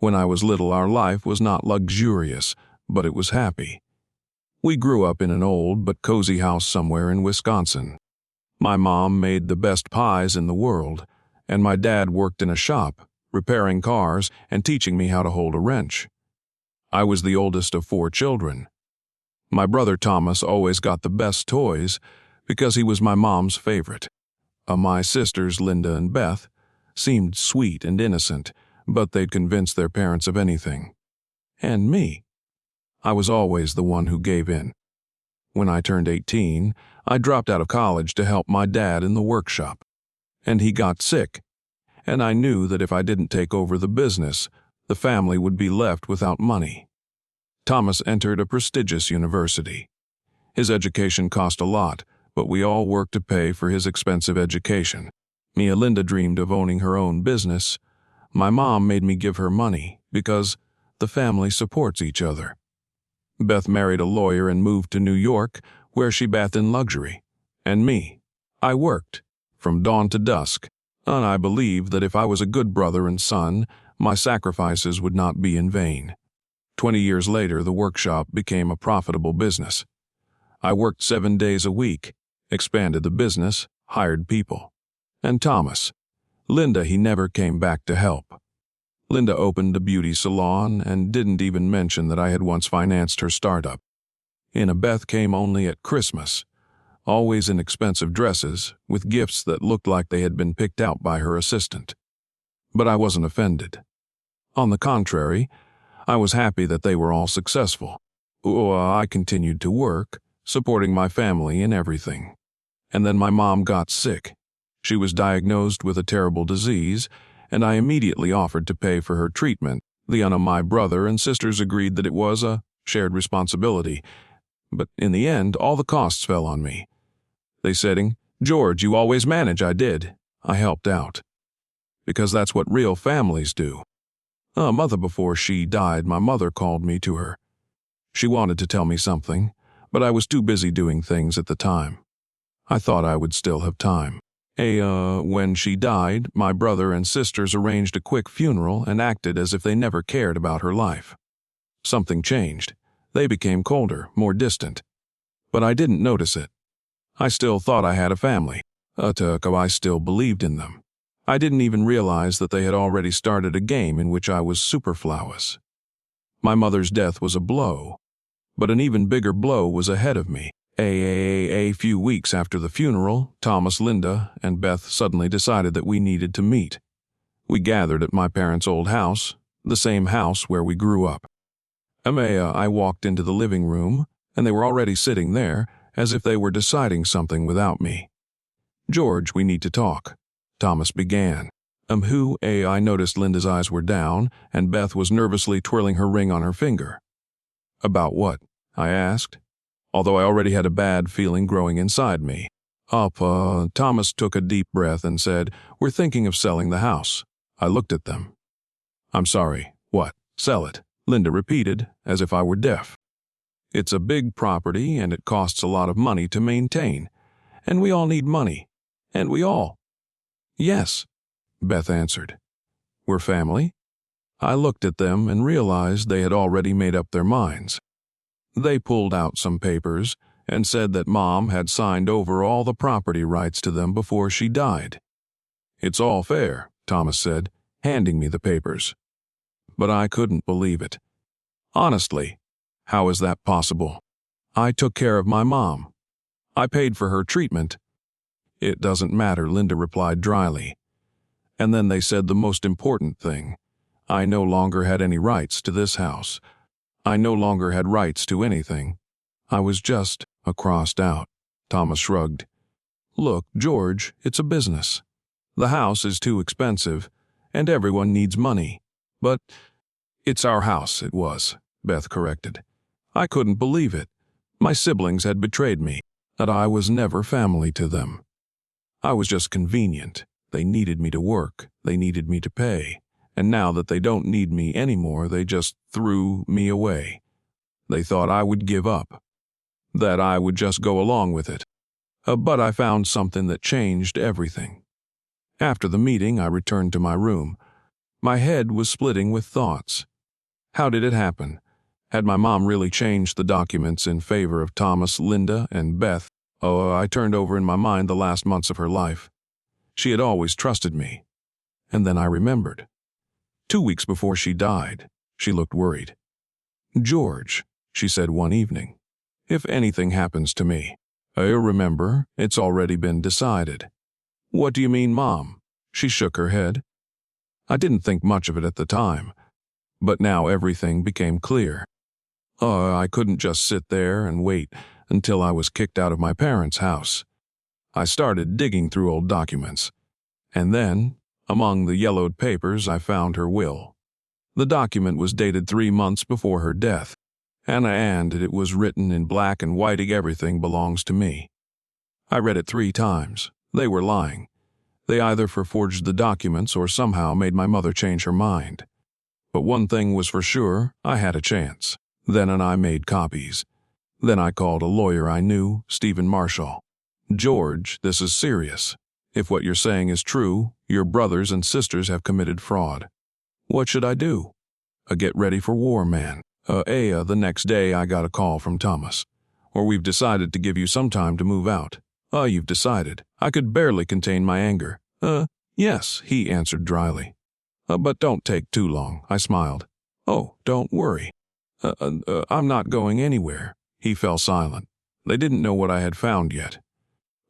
When I was little, our life was not luxurious, but it was happy. We grew up in an old but cozy house somewhere in Wisconsin. My mom made the best pies in the world, and my dad worked in a shop, repairing cars and teaching me how to hold a wrench. I was the oldest of 4 children. My brother Thomas always got the best toys because he was my mom's favorite. My sisters, Linda and Beth, seemed sweet and innocent, but they'd convince their parents of anything. And me. I was always the one who gave in. When I turned 18, I dropped out of college to help my dad in the workshop. And he got sick, and I knew that if I didn't take over the business, the family would be left without money. Thomas entered a prestigious university. His education cost a lot, but we all worked to pay for his expensive education. Linda dreamed of owning her own business. My mom made me give her money because the family supports each other. Beth married a lawyer and moved to New York, where she bathed in luxury. And me, I worked, from dawn to dusk, and I believed that if I was a good brother and son, my sacrifices would not be in vain. 20 years later, the workshop became a profitable business. I worked 7 days a week, expanded the business, hired people. And Thomas, Linda, he never came back to help. Linda opened a beauty salon and didn't even mention that I had once financed her startup. Beth came only at Christmas, always in expensive dresses, with gifts that looked like they had been picked out by her assistant. But I wasn't offended. On the contrary, I was happy that they were all successful. I continued to work, supporting my family in everything. And then my mom got sick. She was diagnosed with a terrible disease, and I immediately offered to pay for her treatment. My brother and sisters agreed that it was a shared responsibility, but in the end, all the costs fell on me. They said, "George, you always manage." I did. I helped out. Because that's what real families do. Before she died, my mother called me to her. She wanted to tell me something, but I was too busy doing things at the time. I thought I would still have time. When she died, my brother and sisters arranged a quick funeral and acted as if they never cared about her life. Something changed. They became colder, more distant. But I didn't notice it. I still thought I had a family. I still believed in them. I didn't even realize that they had already started a game in which I was superfluous. My mother's death was a blow, but an even bigger blow was ahead of me. A few weeks after the funeral, Thomas, Linda, and Beth suddenly decided that we needed to meet. We gathered at my parents' old house, the same house where we grew up. I walked into the living room, and they were already sitting there, as if they were deciding something without me. "George, we need to talk," Thomas began. I noticed Linda's eyes were down, and Beth was nervously twirling her ring on her finger. "About what?" I asked, although I already had a bad feeling growing inside me. Thomas took a deep breath and said, "We're thinking of selling the house." I looked at them. "I'm sorry, what? Sell it?" Linda repeated, as if I were deaf. "It's a big property, and it costs a lot of money to maintain. And we all need money. And we all." "Yes," Beth answered. "We're family?" I looked at them and realized they had already made up their minds. They pulled out some papers and said that Mom had signed over all the property rights to them before she died. "It's all fair," Thomas said, handing me the papers. But I couldn't believe it. Honestly, how is that possible? I took care of my mom. I paid for her treatment. "It doesn't matter," Linda replied dryly. And then they said the most important thing. I no longer had any rights to this house. I no longer had rights to anything. I was just crossed out. Thomas shrugged. "Look, George, it's a business. The house is too expensive, and everyone needs money. But it's our house, it was," Beth corrected. I couldn't believe it. My siblings had betrayed me, that I was never family to them. I was just convenient. They needed me to work. They needed me to pay. And now that they don't need me anymore, they just threw me away. They thought I would give up, that I would just go along with it. But I found something that changed everything. After the meeting, I returned to my room. My head was splitting with thoughts. How did it happen? Had my mom really changed the documents in favor of Thomas, Linda, and Beth? Oh, I turned over in my mind the last months of her life. She had always trusted me. And then I remembered. 2 weeks before she died, she looked worried. "George," she said one evening, "if anything happens to me, you'll remember it's already been decided." "What do you mean, Mom?" She shook her head. I didn't think much of it at the time, but now everything became clear. I couldn't just sit there and wait until I was kicked out of my parents' house. I started digging through old documents, and then, among the yellowed papers, I found her will. The document was dated 3 months before her death, and it was written in black and white, "Everything belongs to me." I read it 3 times. They were lying. They either forged the documents or somehow made my mother change her mind. But one thing was for sure, I had a chance. Then I made copies. Then I called a lawyer I knew, Stephen Marshall. "George, this is serious. If what you're saying is true, your brothers and sisters have committed fraud. What should I do?" "A get ready for war, man." The next day I got a call from Thomas. "Or we've decided to give you some time to move out." You've decided." I could barely contain my anger. Yes," he answered dryly. "But don't take too long," I smiled. "Oh, don't worry. I'm not going anywhere." He fell silent. They didn't know what I had found yet.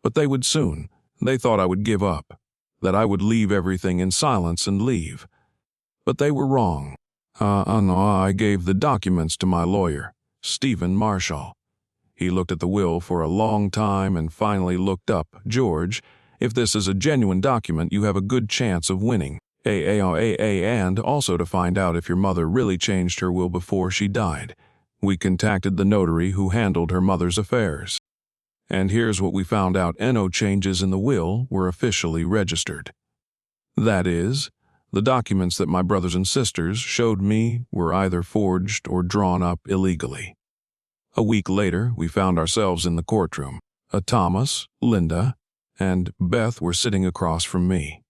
But they would soon. They thought I would give up, that I would leave everything in silence and leave. But they were wrong. No, I gave the documents to my lawyer, Stephen Marshall. He looked at the will for a long time and finally looked up. "George, if this is a genuine document, you have a good chance of winning. And also to find out if your mother really changed her will before she died. We contacted the notary who handled her mother's affairs. And here's what we found out: no changes in the will were officially registered. That is, the documents that my brothers and sisters showed me were either forged or drawn up illegally." A week later, we found ourselves in the courtroom. Thomas, Linda, and Beth were sitting across from me.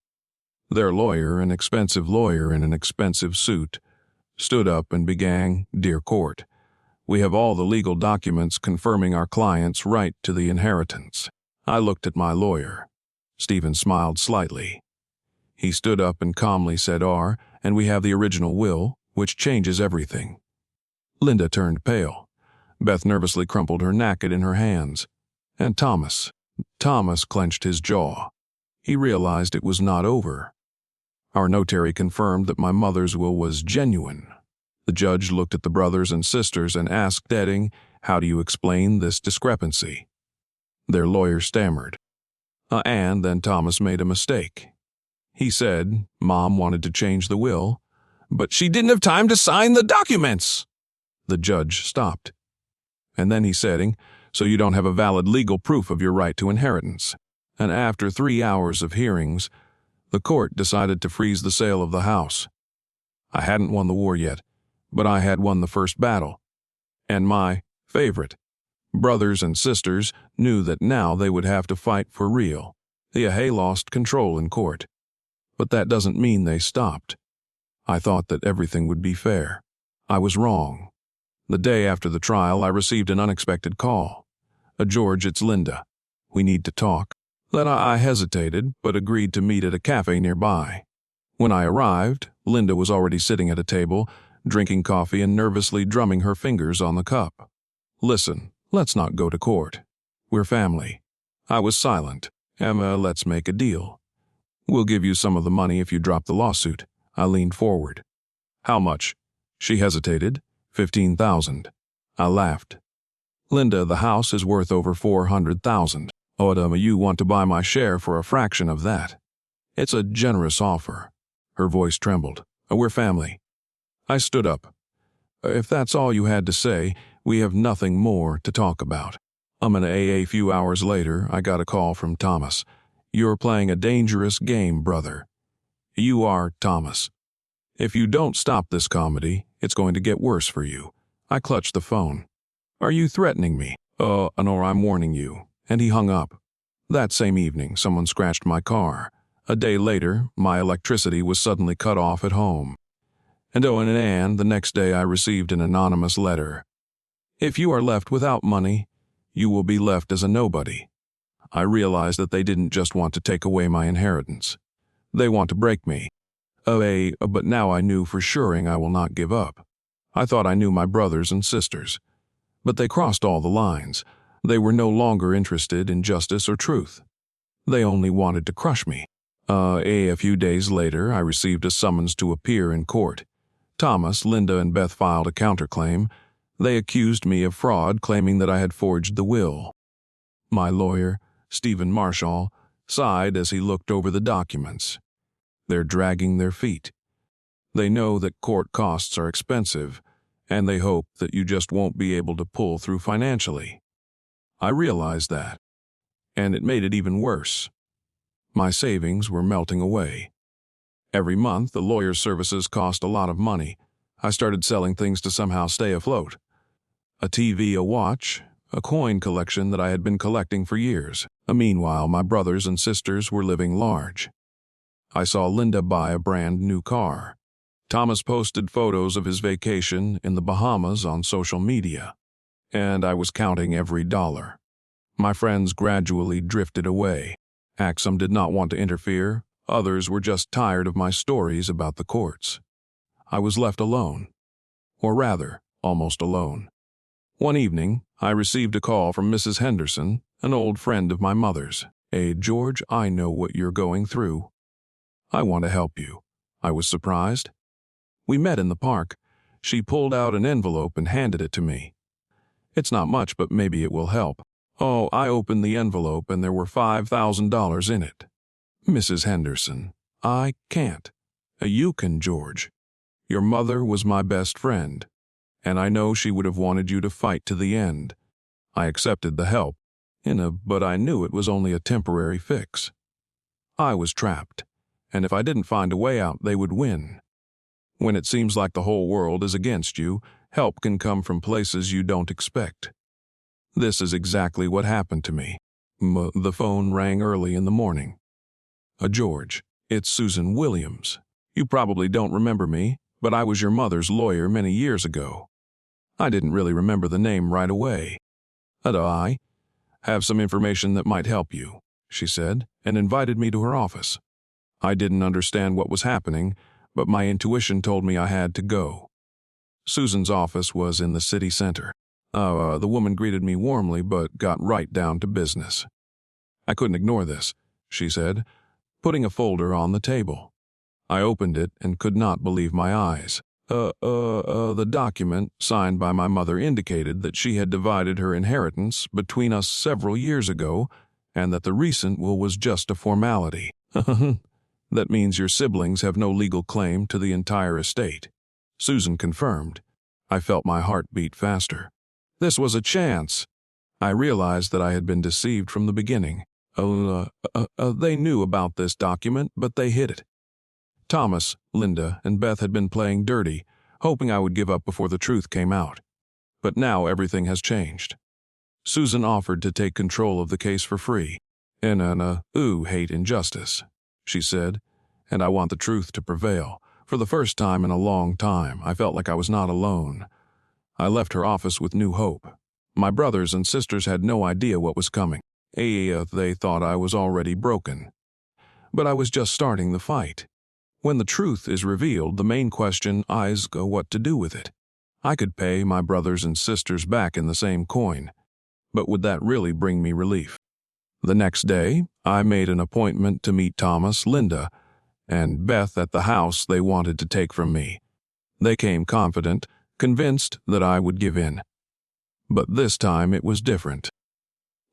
Their lawyer, an expensive lawyer in an expensive suit, stood up and began, "Dear court, we have all the legal documents confirming our client's right to the inheritance." I looked at my lawyer. Stephen smiled slightly. He stood up and calmly said, "And we have the original will, which changes everything." Linda turned pale. Beth nervously crumpled her napkin in her hands. And Thomas clenched his jaw. He realized it was not over. Our notary confirmed that my mother's will was genuine. The judge looked at the brothers and sisters and asked, adding, "How do you explain this discrepancy?" Their lawyer stammered. And then Thomas made a mistake. He said Mom wanted to change the will, but she didn't have time to sign the documents. The judge stopped. And then he said, "So you don't have a valid legal proof of your right to inheritance." And after 3 hours of hearings, the court decided to freeze the sale of the house. I hadn't won the war yet, but I had won the first battle. And my favorite, brothers and sisters, knew that now they would have to fight for real. They lost control in court. But that doesn't mean they stopped. I thought that everything would be fair. I was wrong. The day after the trial, I received an unexpected call. "George, it's Linda. We need to talk." Then I hesitated, but agreed to meet at a cafe nearby. When I arrived, Linda was already sitting at a table, drinking coffee and nervously drumming her fingers on the cup. "Listen, let's not go to court. We're family." I was silent. "Emma, let's make a deal. We'll give you some of the money if you drop the lawsuit." I leaned forward. "How much?" She hesitated. 15,000. I laughed. "Linda, the house is worth over 400,000. You want to buy my share for a fraction of that. It's a generous offer." Her voice trembled. "We're family." I stood up. "If that's all you had to say, we have nothing more to talk about." A few hours later, I got a call from Thomas. "You're playing a dangerous game, brother." "You are, Thomas. If you don't stop this comedy, it's going to get worse for you." I clutched the phone. "Are you threatening me?" No, I'm warning you." And he hung up. That same evening, someone scratched my car. A day later, my electricity was suddenly cut off at home. And the next day I received an anonymous letter. If you are left without money, you will be left as a nobody. I realized that they didn't just want to take away my inheritance. They want to break me. But now I knew for sure I will not give up. I thought I knew my brothers and sisters. But they crossed all the lines. They were no longer interested in justice or truth. They only wanted to crush me. A few days later, I received a summons to appear in court. Thomas, Linda, and Beth filed a counterclaim. They accused me of fraud, claiming that I had forged the will. My lawyer, Stephen Marshall, sighed as he looked over the documents. They're dragging their feet. They know that court costs are expensive, and they hope that you just won't be able to pull through financially. I realized that, and it made it even worse. My savings were melting away. Every month, the lawyer's services cost a lot of money. I started selling things to somehow stay afloat. A TV, a watch, a coin collection that I had been collecting for years. Meanwhile, my brothers and sisters were living large. I saw Linda buy a brand new car. Thomas posted photos of his vacation in the Bahamas on social media, and I was counting every dollar. My friends gradually drifted away. Some did not want to interfere. Others were just tired of my stories about the courts. I was left alone. Or rather, almost alone. One evening, I received a call from Mrs. Henderson, an old friend of my mother's. George, I know what you're going through. I want to help you. I was surprised. We met in the park. She pulled out an envelope and handed it to me. It's not much, but maybe it will help. I opened the envelope and there were $5,000 in it. Mrs. Henderson, I can't. You can, George. Your mother was my best friend, and I know she would have wanted you to fight to the end. I accepted the help, but I knew it was only a temporary fix. I was trapped, and if I didn't find a way out, they would win. When it seems like the whole world is against you, help can come from places you don't expect. This is exactly what happened to me. The phone rang early in the morning. George, it's Susan Williams. You probably don't remember me, but I was your mother's lawyer many years ago. I didn't really remember the name right away. I have some information that might help you, she said, and invited me to her office. I didn't understand what was happening, but my intuition told me I had to go. Susan's office was in the city center. The woman greeted me warmly, but got right down to business. I couldn't ignore this, she said, putting a folder on the table. I opened it and could not believe my eyes. The document, signed by my mother, indicated that she had divided her inheritance between us several years ago, and that the recent will was just a formality. That means your siblings have no legal claim to the entire estate. Susan confirmed. I felt my heart beat faster. This was a chance. I realized that I had been deceived from the beginning. They knew about this document, but they hid it. Thomas, Linda, and Beth had been playing dirty, hoping I would give up before the truth came out. But now everything has changed. Susan offered to take control of the case for free. Hate injustice, she said, and I want the truth to prevail. For the first time in a long time, I felt like I was not alone. I left her office with new hope. My brothers and sisters had no idea what was coming. They thought I was already broken. But I was just starting the fight. When the truth is revealed, the main question is what to do with it. I could pay my brothers and sisters back in the same coin, but would that really bring me relief? The next day, I made an appointment to meet Thomas, Linda, and Beth at the house they wanted to take from me. They came confident, convinced that I would give in. But this time it was different.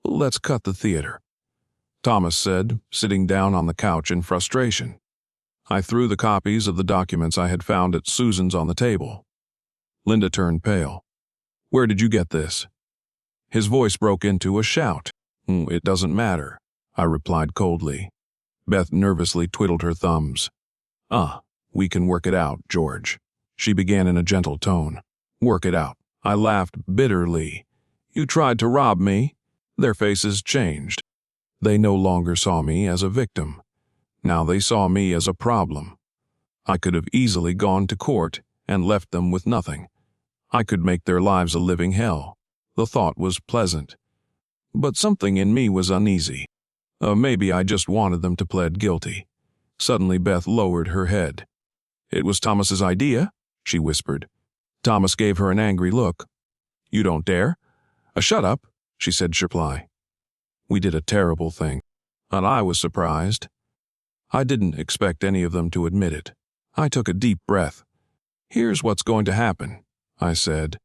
Let's cut the theater, Thomas said, sitting down on the couch in frustration. I threw the copies of the documents I had found at Susan's on the table. Linda turned pale. Where did you get this? His voice broke into a shout. It doesn't matter, I replied coldly. Beth nervously twiddled her thumbs. We can work it out, George, she began in a gentle tone. Work it out. I laughed bitterly. You tried to rob me? Their faces changed. They no longer saw me as a victim. Now they saw me as a problem. I could have easily gone to court and left them with nothing. I could make their lives a living hell. The thought was pleasant. But something in me was uneasy. Maybe I just wanted them to plead guilty. Suddenly Beth lowered her head. "It was Thomas's idea," she whispered. Thomas gave her an angry look. "You don't dare?" "Shut up," she said sharply. We did a terrible thing, and I was surprised. I didn't expect any of them to admit it. I took a deep breath. "Here's what's going to happen," I said.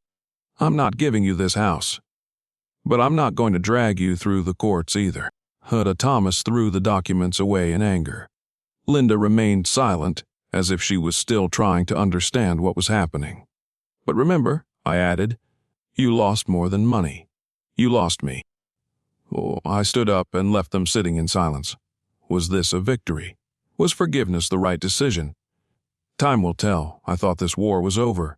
"I'm not giving you this house. But I'm not going to drag you through the courts either." Thomas threw the documents away in anger. Linda remained silent, as if she was still trying to understand what was happening. "But remember," I added, "you lost more than money. You lost me." I stood up and left them sitting in silence. Was this a victory? Was forgiveness the right decision? Time will tell. I thought this war was over.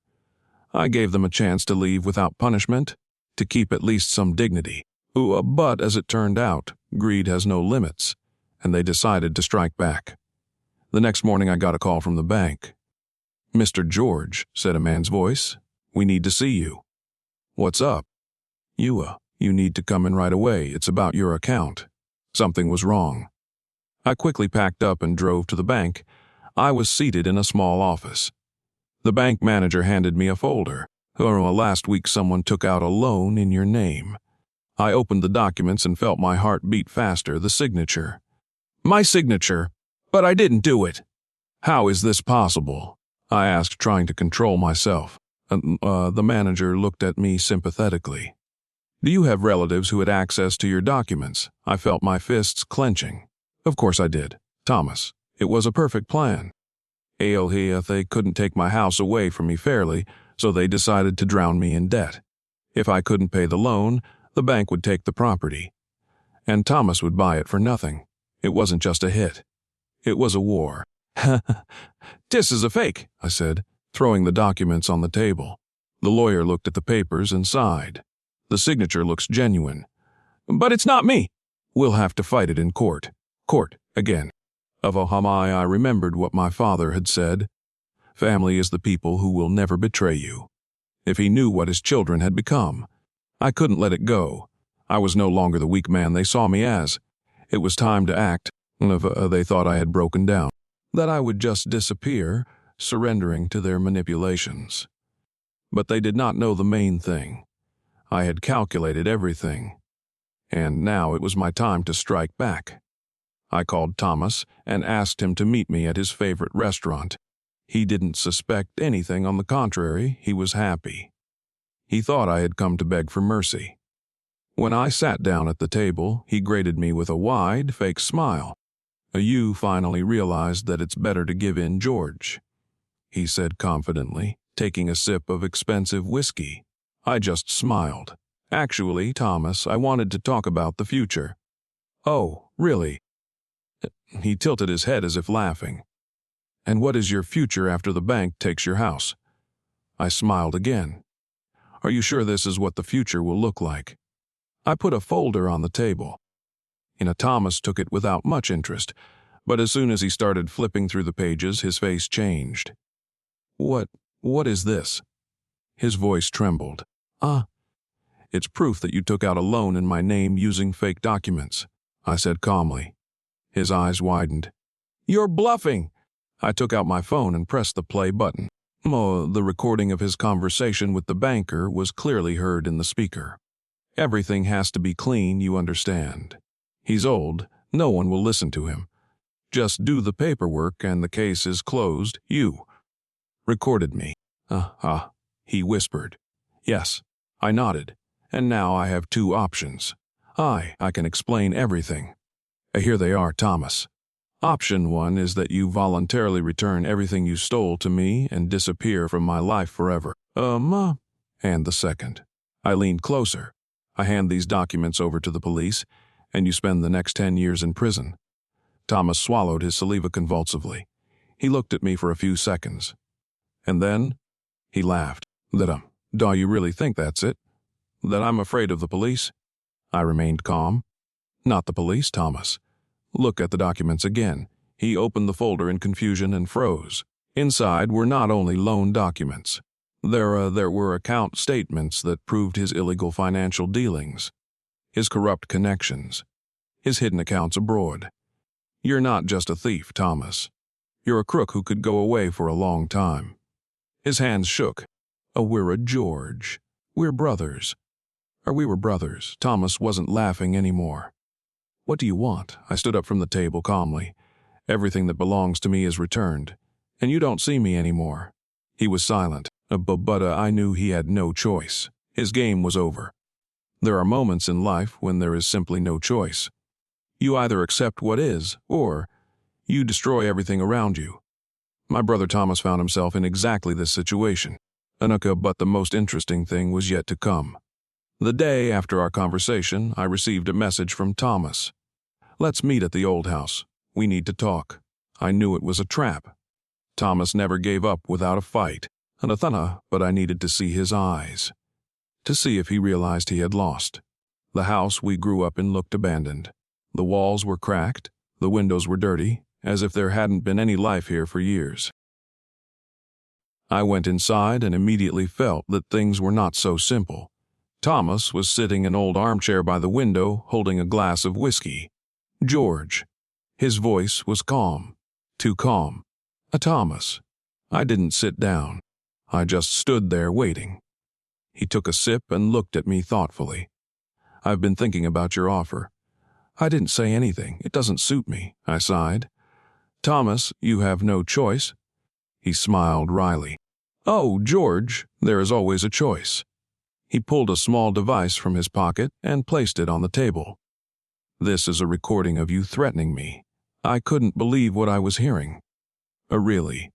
I gave them a chance to leave without punishment, to keep at least some dignity. But as it turned out, greed has no limits, and they decided to strike back. The next morning I got a call from the bank. "Mr. George," said a man's voice, "we need to see you." "What's up?" You need to come in right away. It's about your account." Something was wrong. I quickly packed up and drove to the bank. I was seated in a small office. The bank manager handed me a folder. "Last week someone took out a loan in your name." I opened the documents and felt my heart beat faster. The signature. My signature, but I didn't do it. "How is this possible?" I asked, trying to control myself. The manager looked at me sympathetically. "Do you have relatives who had access to your documents?" I felt my fists clenching. Of course I did. Thomas. It was a perfect plan. They couldn't take my house away from me fairly, so they decided to drown me in debt. If I couldn't pay the loan, the bank would take the property. And Thomas would buy it for nothing. It wasn't just a hit. It was a war. "This is a fake," I said, throwing the documents on the table. The lawyer looked at the papers and sighed. "The signature looks genuine." "But it's not me." "We'll have to fight it in court." Court, again. I remembered what my father had said. Family is the people who will never betray you. If he knew what his children had become. I couldn't let it go. I was no longer the weak man they saw me as. It was time to act. They thought I had broken down, that I would just disappear, surrendering to their manipulations. But they did not know the main thing. I had calculated everything. And now it was my time to strike back. I called Thomas and asked him to meet me at his favorite restaurant. He didn't suspect anything. On the contrary, he was happy. He thought I had come to beg for mercy. When I sat down at the table, he greeted me with a wide, fake smile. "You finally realized that it's better to give in, George," he said confidently, taking a sip of expensive whiskey. I just smiled. "Actually, Thomas, I wanted to talk about the future." "Oh, really?" He tilted his head as if laughing. "And what is your future after the bank takes your house?" I smiled again. "Are you sure this is what the future will look like?" I put a folder on the table. Thomas took it without much interest, but as soon as he started flipping through the pages, his face changed. What is this?" His voice trembled. It's proof that you took out a loan in my name using fake documents," I said calmly. His eyes widened. "You're bluffing!" I took out my phone and pressed the play button. The recording of his conversation with the banker was clearly heard in the speaker. "Everything has to be clean, you understand. He's old, no one will listen to him. Just do the paperwork and the case is closed. You recorded me." He whispered. "Yes." I nodded. "And now I have two options. I can explain everything. Here they are, Thomas. Option 1 is that you voluntarily return everything you stole to me and disappear from my life forever. And the second." I leaned closer. "I hand these documents over to the police, and you spend the next 10 years in prison." Thomas swallowed his saliva convulsively. He looked at me for a few seconds. And then he laughed. Do you really think that's it? That I'm afraid of the police?" I remained calm. "Not the police, Thomas. Look at the documents again. He opened the folder in confusion and froze. Inside were not only loan documents. There were account statements that proved his illegal financial dealings, his corrupt connections, his hidden accounts abroad. You're not just a thief, Thomas. You're a crook who could go away for a long time. His hands shook. Oh, we're a George. We're brothers. Or we were brothers. Thomas wasn't laughing anymore. What do you want? I stood up from the table calmly. Everything that belongs to me is returned, and you don't see me anymore. He was silent, but I knew he had no choice. His game was over. There are moments in life when there is simply no choice. You either accept what is, or you destroy everything around you. My brother Thomas found himself in exactly this situation. But the most interesting thing was yet to come. The day after our conversation, I received a message from Thomas. Let's meet at the old house. We need to talk. I knew it was a trap. Thomas never gave up without a fight. But I needed to see his eyes, to see if he realized he had lost. The house we grew up in looked abandoned. The walls were cracked, the windows were dirty, as if there hadn't been any life here for years. I went inside and immediately felt that things were not so simple. Thomas was sitting in an old armchair by the window, holding a glass of whiskey. George. His voice was calm. Too calm. Thomas. I didn't sit down. I just stood there waiting. He took a sip and looked at me thoughtfully. I've been thinking about your offer. I didn't say anything. It doesn't suit me, I sighed. Thomas, you have no choice. He smiled wryly. Oh, George, there is always a choice. He pulled a small device from his pocket and placed it on the table. This is a recording of you threatening me. I couldn't believe what I was hearing. Really?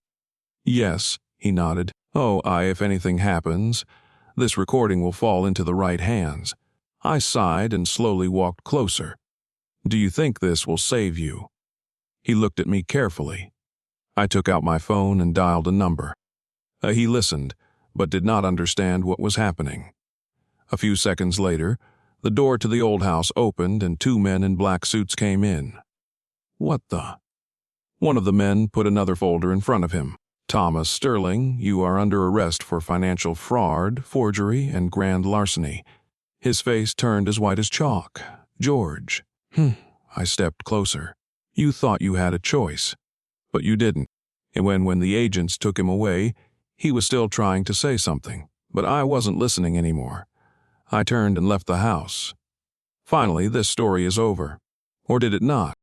Yes, he nodded. If anything happens, this recording will fall into the right hands. I sighed and slowly walked closer. Do you think this will save you? He looked at me carefully. I took out my phone and dialed a number. He listened, but did not understand what was happening. A few seconds later, the door to the old house opened and 2 men in black suits came in. What the? One of the men put another folder in front of him. Thomas Sterling, you are under arrest for financial fraud, forgery, and grand larceny. His face turned as white as chalk. George. I stepped closer. You thought you had a choice, but you didn't. And when the agents took him away, he was still trying to say something, but I wasn't listening anymore. I turned and left the house. Finally, this story is over. Or did it not?